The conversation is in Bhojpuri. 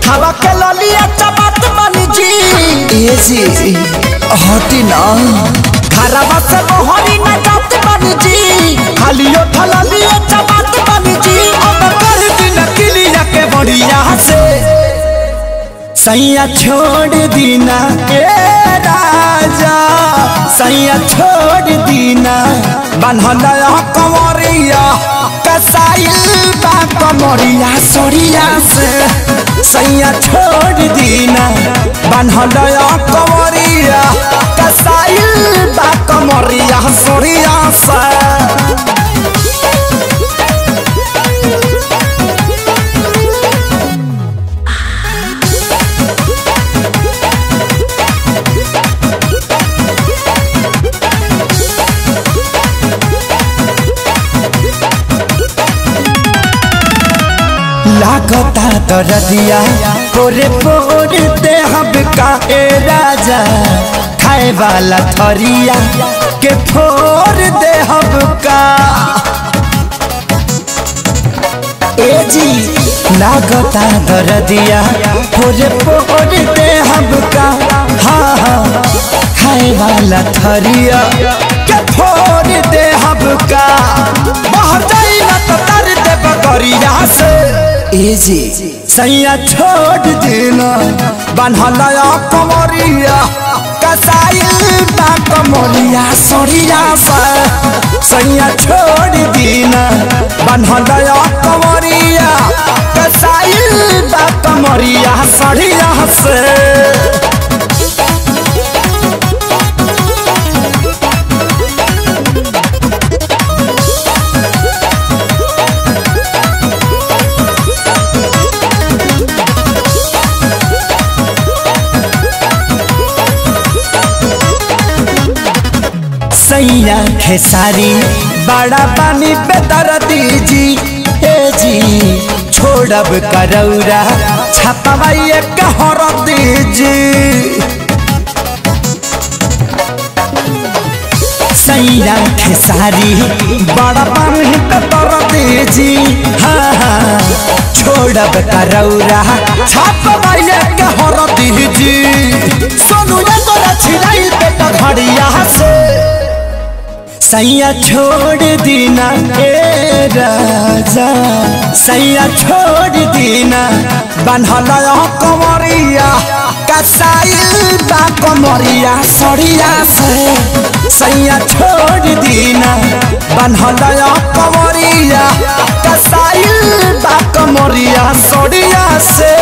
उठावा के ललिया चबात बनी जी ए जी हटी ना घरवा से मोहरी न जात बनी जी खाली उठा ललिया चबात बनी जी अब कर दिन किलिया के बढ़िया से सैया छोड़ दीना ए राजा सैया छोड़ दीना बनहला कमरिया कसाइल बा कमरिया सरिया से सैया छोड़ दीना बनहला कमरिया कसाइल बा कमरिया सरिया से लागता दरदिया पोरे पोरे देहब का ए राजा खाए वाला थरिया के फोर देहब का ए जी लागता दरदिया पोरे पोरे देहब का हाँ हाँ खाए वाला थरिया के फोर देहब का बाहर जाई ना तो तर दे बकरिया से ए जी सैया छोड़ देना बनहला कमरिया कसाइल बा कमरिया सरिया से सैया छोड़ देना बनहला कमरिया कसाइल बा कमरिया सरिया से सैया खेसारी बड़ा पानी बेदर्दी जी ए जी छोड़ब करौरा छपवाई कहर दीजी सैया खेसारी बड़ा पानी बेदर्दी जी हाँ हाँ छोड़ब करौरा छपवाई कहर दीजी सोनू ये तोरा छिलाई बेटा घड़िया से सैया छोड़ दीना ए राजा सैया छोड़ दीना बनहला कमरिया कसाइल बा कमरिया सरिया से सैया छोड़ दीना बनहला कमरिया कसाइल बा कमरिया सरिया से।